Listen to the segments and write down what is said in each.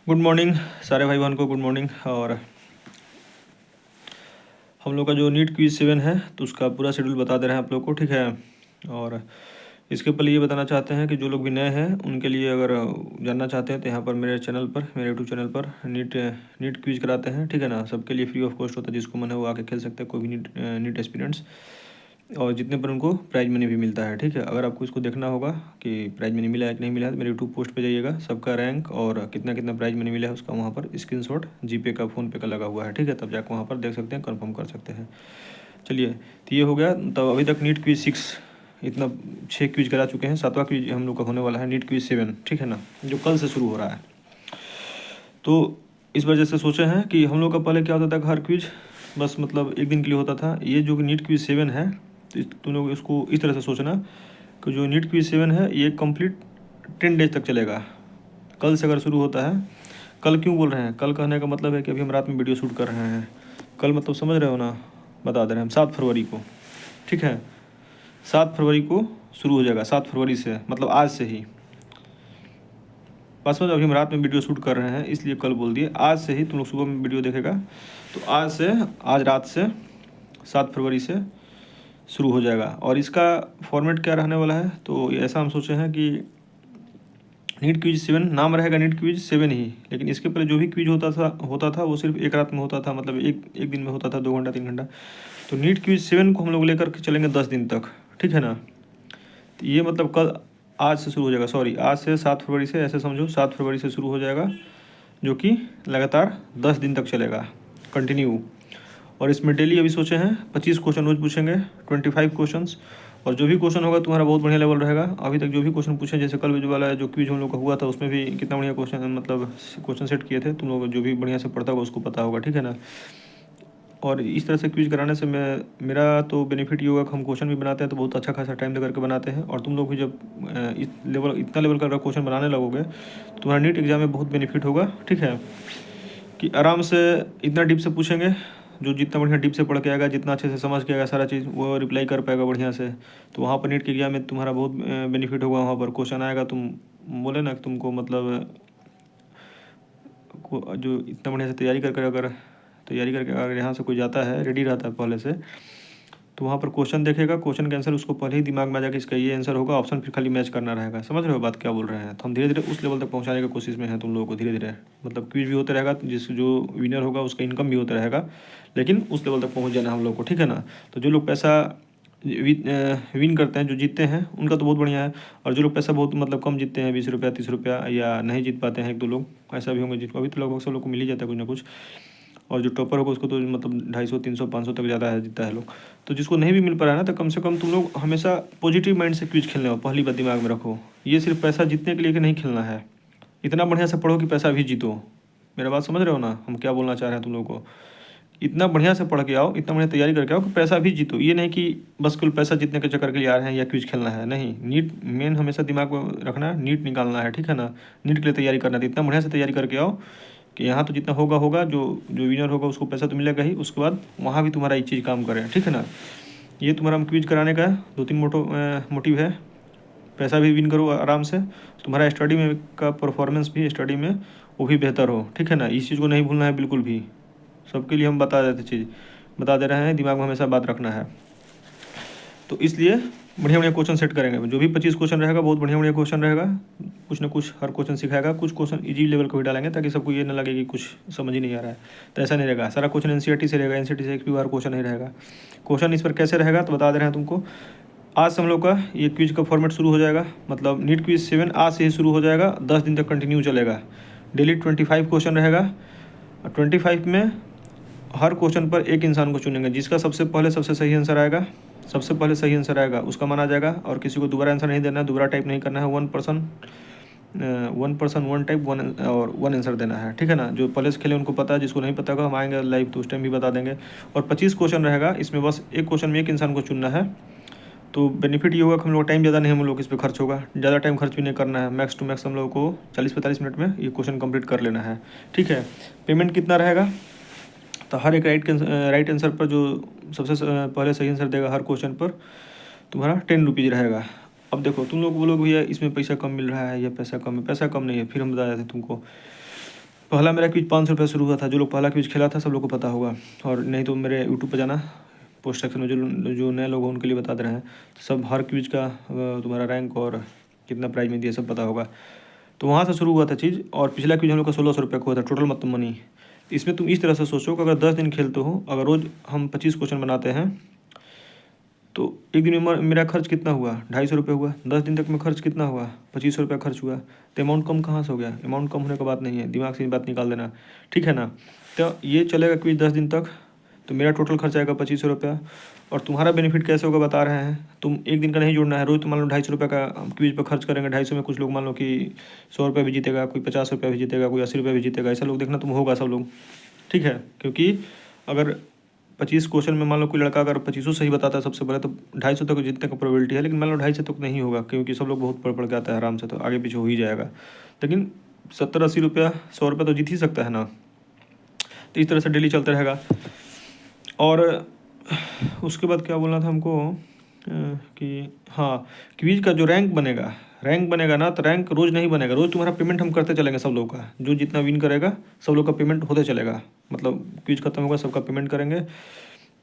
Good morning सारे भाई बहन को गुड मॉर्निंग। और हम लोग का जो नीट क्विज 7 है तो उसका पूरा शेड्यूल बता दे रहे हैं आप लोग को, ठीक है। और इसके पहले ये बताना चाहते हैं कि जो लोग भी नए हैं उनके लिए अगर जानना चाहते हैं तो यहाँ पर मेरे चैनल पर, मेरे यूट्यूब चैनल पर नीट नीट क्विज कराते हैं, ठीक है ना। सबके लिए फ्री ऑफ कॉस्ट होता है, जिसको मन है वो आके खेल सकते हैं, कोई भी नीट एस्पिरेंट्स। और जितने पर उनको प्राइज मनी भी मिलता है, ठीक है। अगर आपको इसको देखना होगा कि प्राइज मनी मिला है कि नहीं मिला है तो मेरे यूट्यूब पोस्ट पे जाइएगा, सबका रैंक और कितना कितना प्राइज मनी मिला है उसका वहाँ पर स्क्रीनशॉट जीपे का, फ़ोनपे का लगा हुआ है, ठीक है। तब जाकर वहाँ पर देख सकते हैं, कंफर्म कर सकते हैं। चलिए, तो ये हो गया। तब अभी तक नीट क्विज 6 इतना 6 क्विज करा चुके हैं, 7वां क्विज हम लोग का होने वाला है नीट क्विज 7, ठीक है ना, जो कल से शुरू हो रहा है। तो इस वजह से सोचे हैं कि हम लोग का पहले क्या होता था, हर क्विज बस मतलब एक दिन के लिए होता था। ये जो नीट क्विज 7 है तो तुम लोग इसको इस तरह से सोचना कि जो नीट क्विज 7 है ये कंप्लीट 10 डेज तक चलेगा। कल से अगर शुरू होता है, कल क्यों बोल रहे हैं, कल कहने का मतलब है कि अभी हम रात में वीडियो शूट कर रहे हैं। कल मतलब समझ रहे हो ना, बता दे रहे हैं हम 7 फरवरी को, ठीक है। 7 फरवरी को शुरू हो जाएगा, 7 फरवरी से मतलब आज से ही। बस अभी हम रात में वीडियो शूट कर रहे हैं इसलिए कल बोल दिए। आज से ही तुम लोग सुबह में वीडियो देखेगा तो आज रात से 7 फरवरी से शुरू हो जाएगा। और इसका फॉर्मेट क्या रहने वाला है, तो ऐसा हम सोचे हैं कि नीट क्विज 7 नाम रहेगा, नीट क्विज 7 ही। लेकिन इसके पहले जो भी क्विज होता था वो सिर्फ एक रात में होता था, मतलब एक दिन में होता था, 2 घंटा 3 घंटा। तो नीट क्विज 7 को हम लोग लेकर के चलेंगे 10 दिन तक, ठीक है ना। तो ये मतलब कल आज से शुरू हो जाएगा, सॉरी आज से 7 फरवरी से, ऐसे समझो 7 फरवरी से शुरू हो जाएगा, जो कि लगातार 10 दिन तक चलेगा कंटिन्यू। और इसमें डेली अभी सोचे हैं 25 क्वेश्चन रोज पूछेंगे, 25 क्वेश्चंस। और जो भी क्वेश्चन होगा तुम्हारा बहुत बढ़िया लेवल रहेगा। अभी तक जो भी क्वेश्चन पूछे, जैसे कल जो वाला जो क्विज हम लोग का हुआ था उसमें भी कितना बढ़िया क्वेश्चन, मतलब क्वेश्चन सेट किए थे। तुम लोग जो भी बढ़िया से पढ़ता होगा उसको पता होगा, ठीक है ना। और इस तरह से क्विज कराने से मेरा तो बेनिफिट ये होगा कि हम क्वेश्चन भी बनाते हैं तो बहुत अच्छा खासा टाइम दे करके बनाते हैं। और तुम लोग भी जब इतना लेवल का क्वेश्चन बनाने लगोगे तो तुम्हारा नीट एग्जाम में बहुत बेनिफिट होगा, ठीक है। कि आराम से इतना डीप से पूछेंगे, जो जितना बढ़िया डीप से पढ़ के आएगा, जितना अच्छे से समझ के आएगा सारा चीज़, वो रिप्लाई कर पाएगा बढ़िया से। तो वहाँ पर नीट के एग्जाम में तुम्हारा बहुत बेनिफिट होगा। वहाँ पर क्वेश्चन आएगा, तुम बोले ना कि तुमको मतलब जो इतना बढ़िया से तैयारी करके अगर यहाँ से कोई जाता है, रेडी रहता है पहले से, तो वहाँ पर क्वेश्चन देखेगा, क्वेश्चन के आंसर उसको पहले ही दिमाग में आ जाएगा, इसका ये आंसर होगा, ऑप्शन फिर खाली मैच करना रहेगा। समझ रहे हो बात क्या बोल रहे हैं। तो हम धीरे धीरे उस लेवल तक पहुँचाने की कोशिश में हैं तुम लोगों को, धीरे धीरे मतलब क्विज भी होता रहेगा, जो विनर होगा उसका इनकम भी होता रहेगा, लेकिन उस लेवल तक पहुँच जाना हम लोग को, ठीक है ना। तो जो लोग पैसा विन करते हैं, जो जीतते हैं, उनका तो बहुत बढ़िया है। और जो लोग पैसा बहुत मतलब कम जीतते हैं, 20 रुपया 30 रुपया, या नहीं जीत पाते हैं, एक दो लोग ऐसा भी होंगे जिसको अभी तो लगभग सब लोग को मिल ही जाता है कुछ ना कुछ। और जो टॉपर होगा उसको तो मतलब 250 300 500 तक ज़्यादा है जीता है लोग। तो जिसको नहीं भी मिल पा रहा है ना, तो कम से कम तुम लोग हमेशा पॉजिटिव माइंड से क्विज खेलने हो, पहली बात दिमाग में रखो। ये सिर्फ पैसा जीतने के लिए कि नहीं खेलना है, इतना बढ़िया से पढ़ो कि पैसा भी जीतो। मेरा बात समझ रहे हो ना, हम क्या बोलना चाह रहे हैं तुम लोगों को। इतना बढ़िया से पढ़ के आओ, इतना बढ़िया तैयारी करके आओ कि पैसा भी जीतो। ये नहीं कि बस कुल पैसा जीतने के चक्कर के लिए आ रहे हैं या क्विज खेलना है, नहीं। नीट मेन हमेशा दिमाग में रखना है, नीट निकालना है, ठीक है ना। नीट के लिए तैयारी करना है, तो इतना बढ़िया से तैयारी करके आओ कि यहाँ तो जितना होगा होगा, जो जो विनर होगा उसको पैसा तो मिलेगा ही, उसके बाद वहाँ भी तुम्हारा एक चीज़ काम करे, ठीक है ना। ये तुम्हारा हम क्विज कराने का 2-3 मोटिव है। पैसा भी विन करो आराम से, तुम्हारा स्टडी में का परफॉर्मेंस भी स्टडी में वो भी बेहतर हो, ठीक है ना। इस चीज़ को नहीं भूलना है बिल्कुल भी। सबके लिए हम बता दे रहे हैं, दिमाग में हमेशा बात रखना है। तो इसलिए बढ़िया बढ़िया क्वेश्चन सेट करेंगे। जो भी 25 क्वेश्चन रहेगा बहुत बढ़िया बढ़िया क्वेश्चन रहेगा, कुछ ना कुछ हर क्वेश्चन सिखाएगा। कुछ क्वेश्चन इजी लेवल का भी डालेंगे ताकि सबको ये ना लगे कि कुछ समझ ही नहीं आ रहा है। तो ऐसा नहीं रहेगा, सारा क्वेश्चन एनसीईआरटी से रहेगा, एनसीईआरटी से एक भी बार क्वेश्चन नहीं रहेगा। क्वेश्चन इस पर कैसे रहेगा तो बता दे रहे हैं तुमको। आज से हम लोग का ये क्विज का फॉर्मेट शुरू हो जाएगा, मतलब नीट क्विज 7 आज से ही शुरू हो जाएगा, 10 दिन तक कंटिन्यू चलेगा। डेली 25 क्वेश्चन रहेगा। 25 में हर क्वेश्चन पर एक इंसान को चुनेंगे, जिसका सबसे पहले सबसे सही आंसर आएगा, सबसे पहले सही आंसर आएगा उसका माना जाएगा। और किसी को दोबारा आंसर नहीं देना है, दोबारा टाइप नहीं करना है। One person one type one answer देना है, ठीक है ना। जो पहले से खेले उनको पता है, जिसको नहीं पता होगा हम आएंगे लाइव तो उस टाइम भी बता देंगे। और 25 क्वेश्चन रहेगा, इसमें बस एक क्वेश्चन में एक इंसान को चुनना है। तो बेनिफिट ये होगा कि हम लोग टाइम ज़्यादा नहीं, हम लोग इस पर खर्च होगा, ज़्यादा टाइम खर्च भी नहीं करना है। मैक्स टू मैक्स हम लोग को 40-45 मिनट में ये क्वेश्चन कंप्लीट कर लेना है, ठीक है। पेमेंट कितना रहेगा, तो हर एक राइट आंसर पर जो सबसे पहले सही आंसर देगा हर क्वेश्चन पर, तुम्हारा 10 रुपीज़ रहेगा। अब देखो तुम लोग बोलोगे भैया इसमें पैसा कम मिल रहा है या पैसा कम है। पैसा कम नहीं है, फिर हम बता देते तुमको। पहला मेरा क्विज 500 रुपये शुरू हुआ था। जो लोग पहला क्विज खेला था सब लोग को पता होगा, और नहीं तो मेरे यूट्यूब पर जाना, पोस्ट सेक्शन में जो नए लोग हैं उनके लिए बता दे रहे हैं। सब हर क्विज का तुम्हारा रैंक और कितना प्राइज में दिया सब पता होगा। तो वहाँ से शुरू हुआ था चीज़, और पिछला क्विज हम लोग का 1600 रुपये का हुआ था टोटल मतलब मनी। इसमें तुम इस तरह से सोचो कि अगर 10 दिन खेलते हो, अगर रोज़ हम 25 क्वेश्चन बनाते हैं, तो एक दिन में मेरा खर्च कितना हुआ, 250 रुपये हुआ। 10 दिन तक में खर्च कितना हुआ, 2500 रुपये खर्च हुआ। तो अमाउंट कम कहाँ से हो गया? अमाउंट कम होने का बात नहीं है, दिमाग से बात निकाल देना, ठीक है ना। तो ये चलेगा क्विज 10 दिन तक, तो मेरा टोटल खर्च आएगा 2500 रुपया। और तुम्हारा बेनिफिट कैसे होगा बता रहे हैं। तुम एक दिन का नहीं जोड़ना है, रोज़ तुम मान लो 250 रुपये का क्विज पर खर्च करेंगे। 250 में कुछ लोग मान लो कि 100 रुपये भी जीतेगा, कोई 50 रुपये भी जीतेगा, कोई 80 रुपये भी जीतेगा। ऐसा लोग देखना तुम होगा सब लोग, ठीक है। क्योंकि अगर 25 क्वेश्चन में मान लो कोई लड़का अगर 25 सही बताता है सबसे पहले, तो 250 तक जीतने का प्रोबेबिलिटी है। लेकिन मान लो 250 तक नहीं होगा, क्योंकि सब लोग बहुत पढ़ के आता है आराम से, तो आगे पीछे हो ही जाएगा। लेकिन 70-80 रुपया, 100 रुपये तो जीत ही सकता है ना। तो इस तरह से डेली चलता रहेगा। और उसके बाद क्या बोलना था हमको कि हाँ, क्विज का जो रैंक बनेगा ना, तो रैंक रोज़ नहीं बनेगा। रोज़ तुम्हारा पेमेंट हम करते चलेंगे सब लोग का, जो जितना विन करेगा सब लोग का पेमेंट होते चलेगा। मतलब क्विज खत्म होगा सबका पेमेंट करेंगे,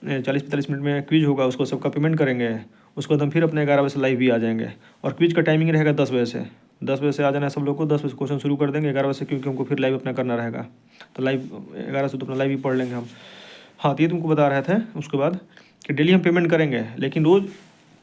40-45 मिनट में क्विज होगा, उसको सबका पेमेंट करेंगे। उसके बाद हम फिर अपने 11 बजे से लाइव भी आ जाएंगे। और क्विज का टाइमिंग रहेगा 10 बजे से। 10 बजे से आ जाना है सब लोग को, 10 बजे क्वेश्चन शुरू कर देंगे 11 बजे से, क्योंकि हमको फिर लाइव अपना करना रहेगा। तो लाइव 11 से तो अपना लाइव ही पढ़ लेंगे हम। हाँ, तो ये तुमको बता रहे थे उसके बाद कि डेली हम पेमेंट करेंगे, लेकिन रोज़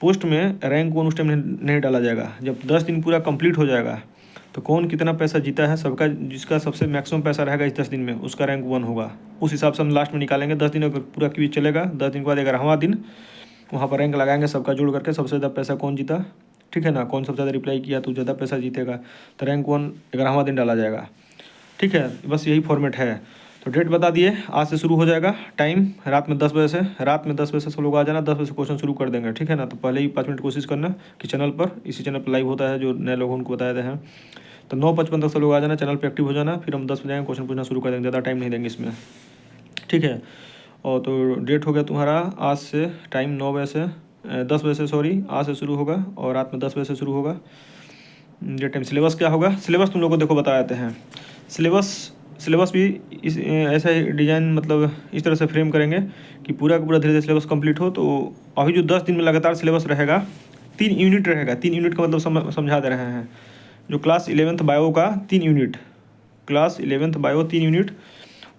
पोस्ट में रैंक वन उस टाइम नहीं डाला जाएगा। जब 10 दिन पूरा कंप्लीट हो जाएगा, तो कौन कितना पैसा जीता है सबका, जिसका सबसे मैक्सिमम पैसा रहेगा इस 10 दिन में, उसका रैंक 1 होगा। उस हिसाब से हम लास्ट में निकालेंगे। 10 दिन अगर पूरा क्विज चलेगा, 10 दिन के बाद 11वां दिन वहाँ पर रैंक लगाएंगे सबका जोड़ करके, सबसे ज़्यादा पैसा कौन जीता, ठीक है ना। कौन सबसे ज़्यादा रिप्लाई किया तो ज़्यादा पैसा जीतेगा, तो रैंक 1 11वां दिन डाला जाएगा, ठीक है। बस यही फॉर्मेट है। तो डेट बता दिए, आज से शुरू हो जाएगा। टाइम रात में 10 बजे से सब लोग आ जाना। 10 बजे से क्वेश्चन शुरू कर देंगे, ठीक है ना। तो पहले ही 5 मिनट कोशिश करना कि चैनल पर, इसी चैनल पर लाइव होता है, जो नए लोगों को बताए हैं। तो 9:55 तक सब लोग आ जाना, चैनल पर एक्टिव हो जाना। फिर हम 10 बजे क्वेश्चन पूछना शुरू कर देंगे, ज़्यादा टाइम नहीं देंगे इसमें, ठीक है। और तो डेट हो गया तुम्हारा आज से, टाइम 9 बजे से 10 बजे से, सॉरी, आज से शुरू होगा और रात में 10 बजे से शुरू होगा ये टाइम। सिलेबस क्या होगा, सिलेबस तुम लोग को देखो बता देते हैं। सिलेबस भी इस ऐसा ही डिज़ाइन, मतलब इस तरह से फ्रेम करेंगे कि पूरा का पूरा धीरे धीरे सिलेबस कंप्लीट हो। तो अभी जो 10 दिन में लगातार सिलेबस रहेगा, 3 यूनिट रहेगा। 3 यूनिट का मतलब समझा दे रहे हैं। जो क्लास 11th बायो का 3 unit, class 11th bio 3 unit,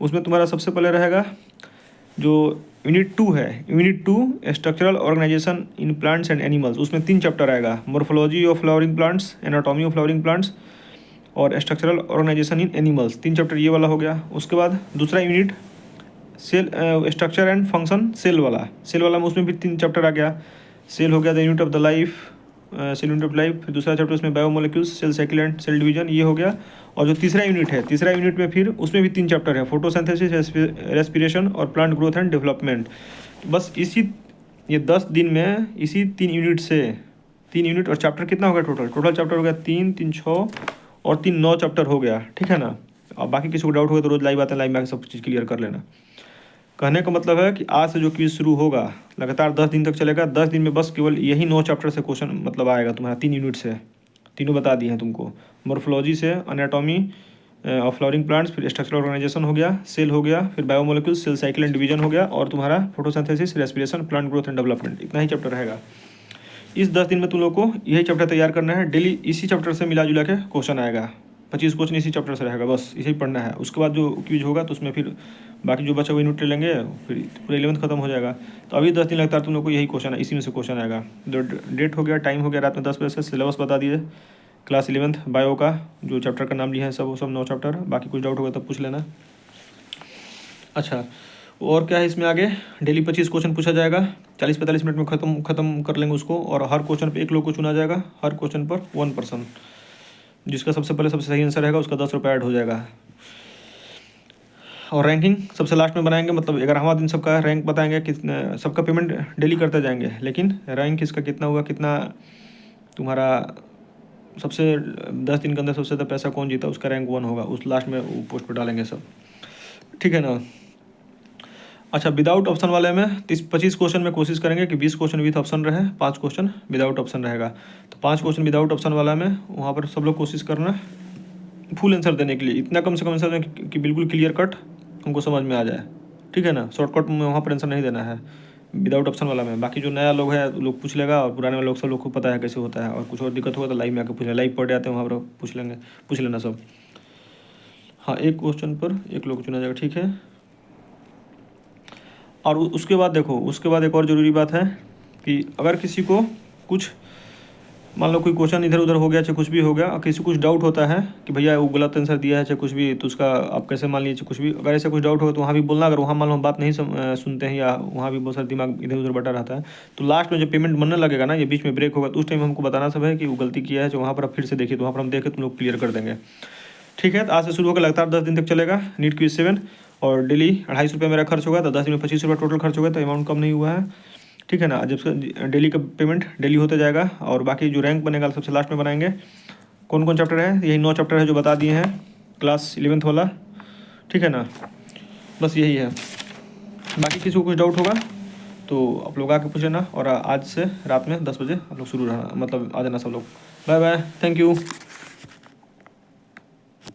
उसमें तुम्हारा सबसे पहले रहेगा जो यूनिट 2 है, unit 2 structural organisation in plants and animals. उसमें 3 चैप्टर आएगा, morphology of flowering plants, anatomy of flowering plants और structural organisation in animals. 3 chapter ये वाला हो गया। उसके बाद दूसरा unit cell, structure and function cell वाला में उसमें भी 3 चैप्टर आ गया। सेल हो गया the unit of the life, cell unit of life. फिर दूसरा चैप्टर उसमें biomolecules, cell cycle and cell division, ये हो गया। और जो तीसरा यूनिट है, तीसरा यूनिट में फिर उसमें भी 3 चैप्टर है, फोटोसिंथेसिस, रेस्पिरेशन और प्लांट ग्रोथ एंड डेवलपमेंट। बस ये 10 दिन में इसी 3 यूनिट से, 3 यूनिट और चैप्टर कितना हो गया टोटल चैप्टर हो गया 3, 3, 6 और 3, 9 चैप्टर हो गया, ठीक है ना। अब बाकी किसी को डाउट होगा तो रोज़ लाइव आते हैं, लाइव में सब चीज़ क्लियर कर लेना। कहने का मतलब है कि आज से जो क्विज शुरू होगा लगातार 10 दिन तक चलेगा। 10 दिन में बस केवल यही 9 चैप्टर से क्वेश्चन मतलब आएगा तुम्हारा, 3 यूनिट से। तीनों बता दिए हैं तुमको, मोर्फोलॉजी से, एनाटॉमी ऑफ फ्लावरिंग प्लांट्स, फिर स्ट्रक्चरल ऑर्गेनाइजेशन हो गया, सेल हो गया, फिर biomolecules, cell cycle and division हो गया, और तुम्हारा photosynthesis, respiration, plant growth and development. इतना ही चैप्टर रहेगा। इस 10 दिन में तुम लोग को यही चैप्टर तैयार करना है। डेली इसी चैप्टर से मिला जुला के क्वेश्चन आएगा। 25 क्वेश्चन इसी चैप्टर से रहेगा, बस इसे ही पढ़ना है। उसके बाद जो क्विज होगा तो उसमें फिर बाकी जो बचा हुआ यूनिट ले लेंगे, फिर पूरा 11th खत्म हो जाएगा। तो अभी 10 दिन लगातार तुम लोग को यही क्वेश्चन है, इसी में से क्वेश्चन आएगा। डेट हो गया, टाइम हो गया रात में 10 बजे से। सिलेबस बता दिए क्लास 11th बायो का, जो चैप्टर का नाम लिया है सब 9 चैप्टर। बाकी कुछ डाउट होगा तब पूछ लेना। अच्छा, और क्या है इसमें आगे, डेली 25 क्वेश्चन पूछा जाएगा, 40-45 मिनट में ख़त्म कर लेंगे उसको। और हर क्वेश्चन पे 1 लोग को चुना जाएगा, हर क्वेश्चन पर 1 पर्सन। जिसका सबसे पहले सबसे सही आंसर रहेगा उसका 10 रुपये ऐड हो जाएगा। और रैंकिंग सबसे लास्ट में बनाएंगे, मतलब 11वां दिन सबका रैंक बताएंगे, कितना सबका पेमेंट डेली करते जाएंगे, लेकिन रैंक इसका कितना हुआ, कितना तुम्हारा सबसे 10 दिन के अंदर सबसे ज़्यादा पैसा कौन जीता, उसका रैंक 1 होगा। उस लास्ट में पोस्ट पर डालेंगे सब, ठीक है ना। अच्छा, विदाउट ऑप्शन वाले में 25 क्वेश्चन में कोशिश करेंगे कि 20 क्वेश्चन विद ऑप्शन रहे, 5 क्वेश्चन विदाउट ऑप्शन रहेगा। तो 5 क्वेश्चन विदाउट ऑप्शन वाला में वहाँ पर सब लोग कोशिश करना फुल आंसर देने के लिए इतना कम से कम आंसर दें कि बिल्कुल क्लियर कट हमको समझ में आ जाए, ठीक है ना। शॉर्टकट में वहाँ पर आंसर नहीं देना है विदाउट ऑप्शन वाला में। बाकी जो नया लोग है लोग पूछ लेगा, और पुराने वाले लोग सब लोग को पता है कैसे होता है। और कुछ और दिक्कत होगा तो लाइव में आकर पूछ लें, लाइव पढ़ आते हैं वहाँ पर पूछ लेंगे, पूछ लेना सब। हाँ, एक क्वेश्चन पर एक लोग चुना जाएगा, ठीक है। और उसके बाद देखो, उसके बाद एक और ज़रूरी बात है कि अगर किसी को कुछ मान लो कोई क्वेश्चन इधर उधर हो गया, चाहे कुछ भी हो गया, और किसी को कुछ डाउट होता है कि भैया वो गलत आंसर दिया है चाहे कुछ भी, तो उसका आप कैसे मान लीजिए कुछ भी, अगर ऐसा कुछ डाउट होगा तो वहाँ भी बोलना। अगर वहाँ मान लो हम बात नहीं सुनते हैं या वहाँ भी बहुत सारा दिमाग इधर उधर बटा रहता है, तो लास्ट में जब पेमेंट बनने लगेगा ना, ये बीच में ब्रेक होगा, तो उस टाइम हमको बताना सब है कि वो गलती किया है। जो वहाँ पर आप फिर से देखिए, तो वहाँ पर हम देख के तुम लोग क्लियर कर देंगे, ठीक है। तो आज से शुरू होकर लगातार 10 दिन तक चलेगा नीट क्विज 7, और डेली 250 रुपये मेरा खर्च होगा, तो 10 दिन में 25 रुपये टोटल खर्च होगा, तो अमाउंट कम नहीं हुआ है, ठीक है ना। जब से डेली का पेमेंट डेली होते जाएगा, और बाकी जो रैंक बनेगा सबसे लास्ट में बनाएंगे। कौन कौन चैप्टर है, यही 9 चैप्टर है जो बता दिए हैं क्लास 11th वाला, ठीक है ना। बस यही है, बाकी किसी को कुछ डाउट होगा तो आप लोग आके पूछ लेना। और आज से रात में 10 बजे आप लोग शुरू रहना, मतलब आ जाना सब लोग। Bye bye, thank you.